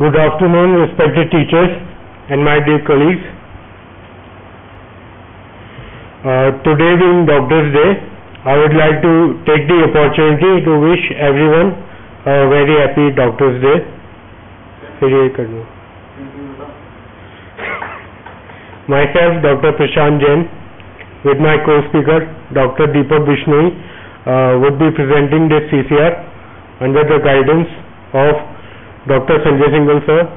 Good afternoon, respected teachers and my dear colleagues. Today being Doctor's Day, I would like to take the opportunity to wish everyone a very happy Doctor's Day. Myself, Dr. Prashant Jain, with my co-speaker, Dr. Deepak Bishnoi, would be presenting this CCR under the guidance of Dr. Sanjay Singhal sir,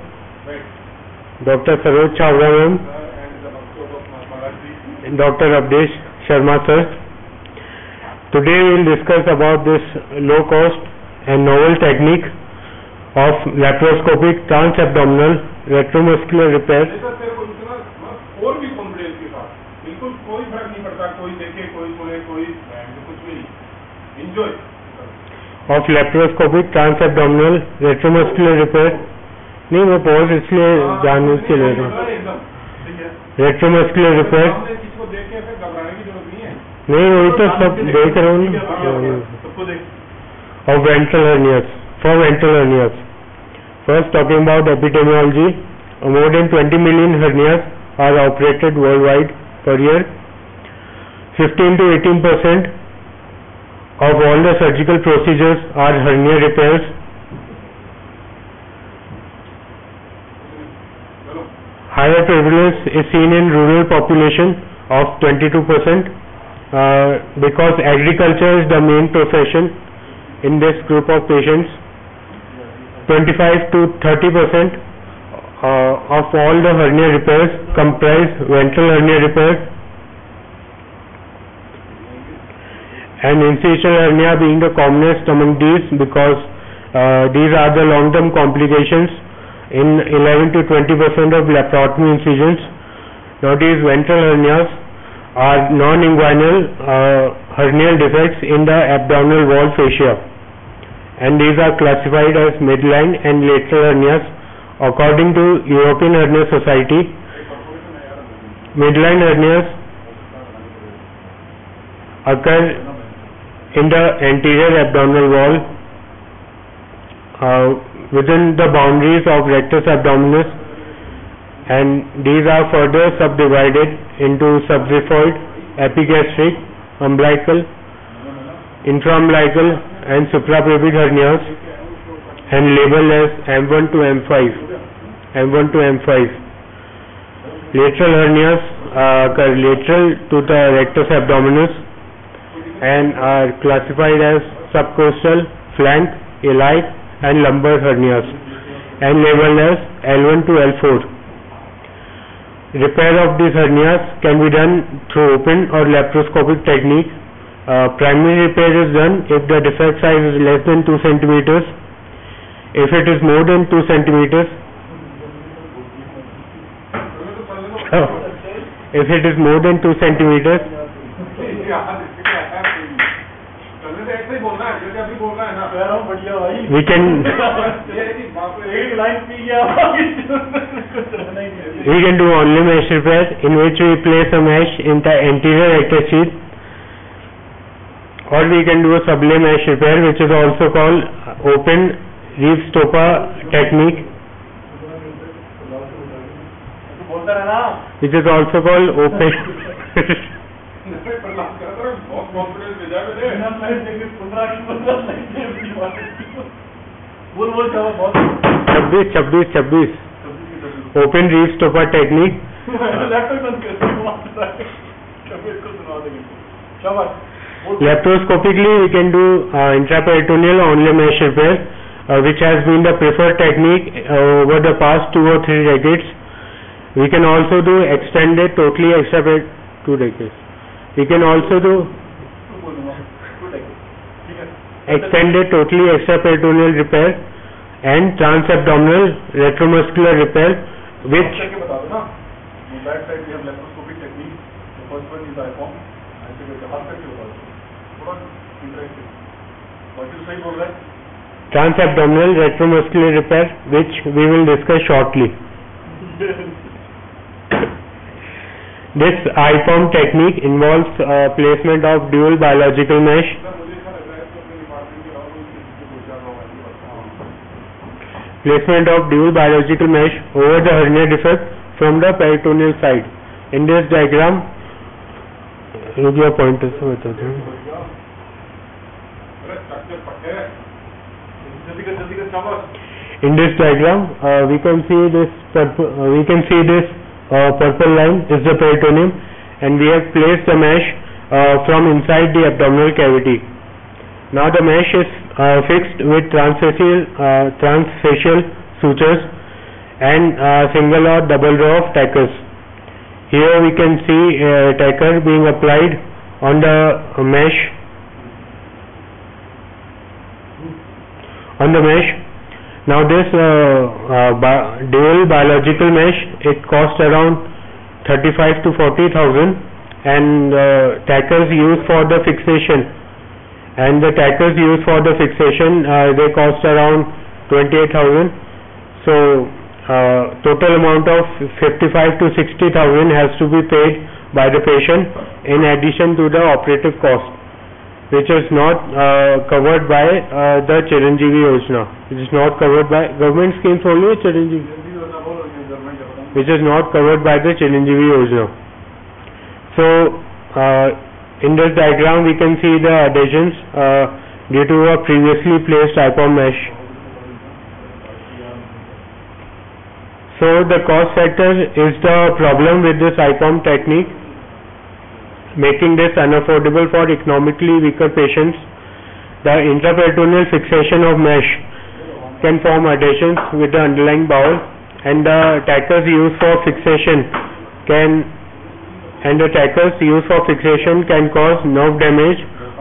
Dr. Saroj Chawla ma'am, and Dr. Abdesh Sharma sir. Today we will discuss about this low cost and novel technique of laparoscopic transabdominal retromuscular repair. Of laparoscopic transabdominal retromuscular repair. नहीं मैं pause इसलिए जानने के ले रहा हूँ. रेट्रोमस्कुलर repair नहीं वही तो सब देख रहा हूँ. Of ventral hernias, for ventral hernias. First talking about epidemiology, more than 20 million hernias are operated worldwide per year. 15 to 18% of all the surgical procedures are hernia repairs. Higher prevalence is seen in rural population of 22% because agriculture is the main profession in this group of patients. 25 to 30% of all the hernia repairs comprise ventral hernia repair, and incisional hernia being the commonest among these because these are the long-term complications in 11 to 20% of laparotomy incisions. Now these ventral hernias are non-inguinal hernial defects in the abdominal wall fascia, and these are classified as midline and lateral hernias according to European Hernia Society. Midline hernias occur in the anterior abdominal wall within the boundaries of rectus abdominis, and these are further subdivided into subxiphoid, epigastric, umbilical, infraumbilical and suprapubic hernias, and labeled as M1 to M5. Lateral hernias occur lateral to the rectus abdominis and are classified as subcostal, flank, iliac and lumbar hernias and labeled as L1 to L4. Repair of these hernias can be done through open or laparoscopic technique. Primary repair is done if the defect size is less than 2 centimeters. If it is more than 2 centimeters, if it is more than 2 centimeters, we can do only mesh repair, in which we place a mesh in the anterior rectus sheath, or we can do a sublime mesh repair, which is also called open Reeves-Stoppa technique, which is also called open open Reeves-Stoppa technique. Laparoscopically we can do intraperitoneal only mesh repair, which has been the preferred technique over the past 2 or 3 decades. We can also do extended totally extraperitoneal 2 decades. We can also do extended totally extraperitoneal repair and transabdominal retromuscular repair, which transabdominal retromuscular repair, which we will discuss shortly. This IPOM technique involves placement of dual biological mesh placement of dual biological mesh over the hernia defect from the peritoneal side. In this diagram, your pointer से बताते हैं. In this diagram, we can see this purple line is the peritoneum, and we have placed the mesh from inside the abdominal cavity. Now the mesh is fixed with transfacial sutures and single or double row of tackers. Here we can see a tacker being applied on the mesh. Now this dual biological mesh, it costs around 35 to 40,000, and tackers used for the fixation. They cost around 28,000. So total amount of 55 to 60,000 has to be paid by the patient in addition to the operative cost, which is not covered by the Chiranjeevi Yojana. It is not covered by government schemes only, which is not covered by the Chiranjeevi Yojana. So in this diagram we can see the adhesions due to a previously placed IPOM mesh. So the cost factor is the problem with this IPOM technique, making this unaffordable for economically weaker patients. The intraperitoneal fixation of mesh can form adhesions with the underlying bowel, and the tackers used for fixation can cause nerve damage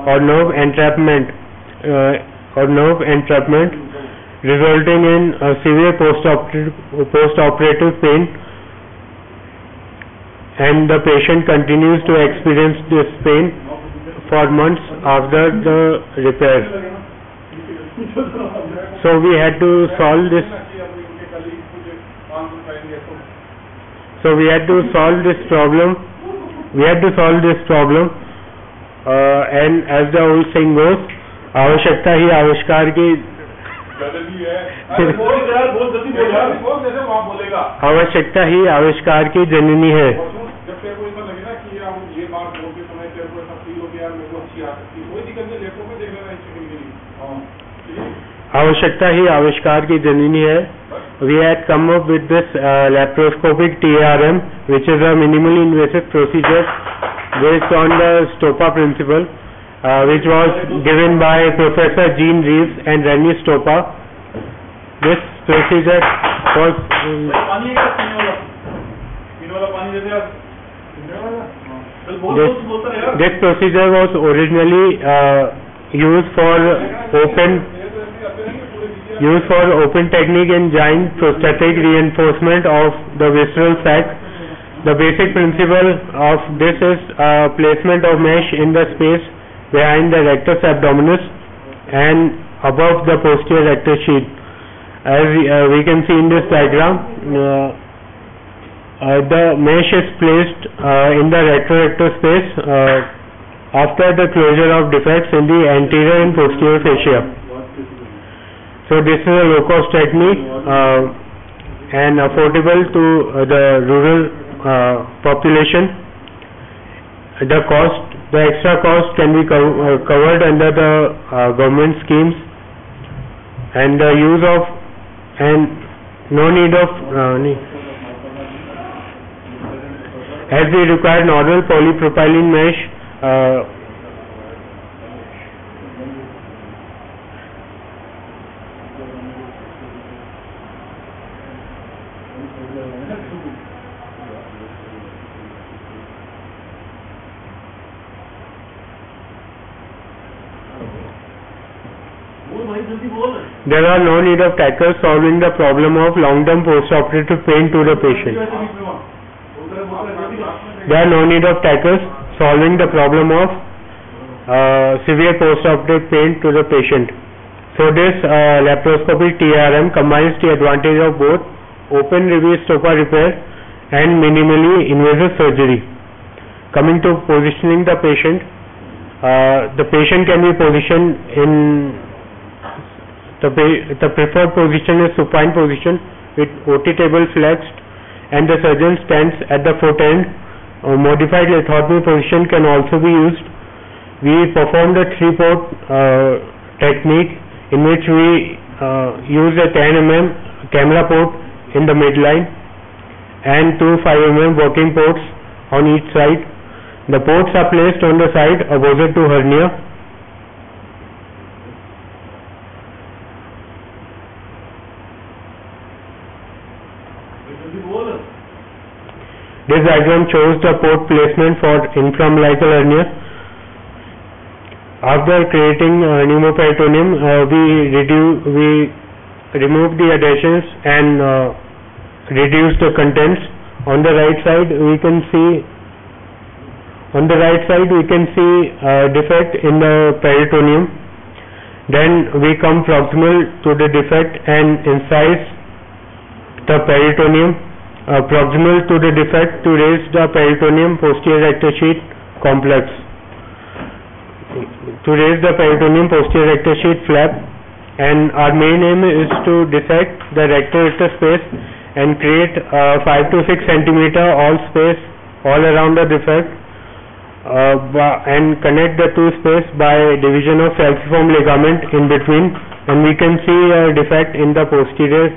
or nerve entrapment, resulting in severe post-operative pain, and the patient continues to experience this pain for months after the repair. So we had to solve this problem. And as the old saying goes, आवश्यकता ही आविष्कार की आवश्यकता ही आविष्कार की जननी है. आवश्यकता ही आविष्कार की जननी है. We had come up with this laparoscopic TARM, which is a minimally invasive procedure based on the Stopa principle, which was given by Professor Jean Reeves and Rennie Stopa. This procedure was originally used for open technique in giant prosthetic reinforcement of the visceral sac. The basic principle of this is placement of mesh in the space behind the rectus abdominis and above the posterior rectus sheath. As we can see in this diagram, the mesh is placed in the retrorectus space after the closure of defects in the anterior and posterior fascia. So this is a low-cost technique and affordable to the rural population. The extra cost can be covered under the government schemes, and the use of as we require normal polypropylene mesh. There are no need of tackers solving the problem of long-term post-operative pain to the patient. There are no need of tackers solving the problem of severe post-operative pain to the patient. So this laparoscopic TARM combines the advantage of both open Reeves Stopa repair and minimally invasive surgery. Coming to positioning the patient can be positioned in The preferred position is supine position with OT table flexed and the surgeon stands at the foot end. A modified lithotomy position can also be used. We performed a 3-port technique in which we use a 10 mm camera port in the midline and 2 5 mm working ports on each side. The ports are placed on the side opposite to hernia. This diagram shows the port placement for infraumbilical hernia. After creating pneumoperitoneum, we remove the adhesions and reduce the contents. On the right side we can see defect in the peritoneum. Then we come proximal to the defect and incise the peritoneum proximal to the defect to raise the peritoneum posterior rectus sheath complex. To raise the peritoneum posterior rectus sheath flap, and our main aim is to dissect the rectus space and create 5 to 6 centimeter all space all around the defect and connect the two space by division of falciform ligament in between, and we can see a defect in the posterior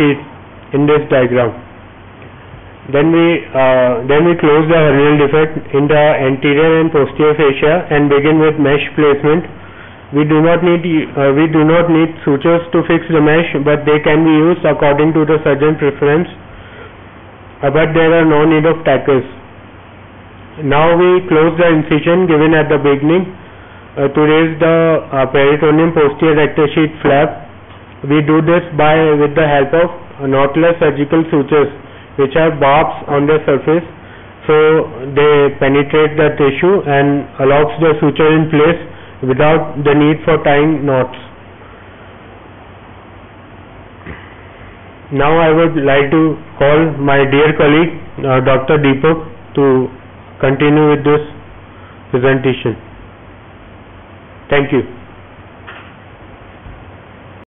sheath in this diagram. Then we close the hernial defect in the anterior and posterior fascia and begin with mesh placement. We do not need sutures to fix the mesh, but they can be used according to the surgeon preference. But there are no need of tackers. Now we close the incision given at the beginning to raise the peritoneum posterior rectus sheath flap. We do this with the help of knotless surgical sutures, which have barbs on the surface, so they penetrate the tissue and allows the suture in place without the need for tying knots. Now I would like to call my dear colleague Dr. Deepak to continue with this presentation. Thank you.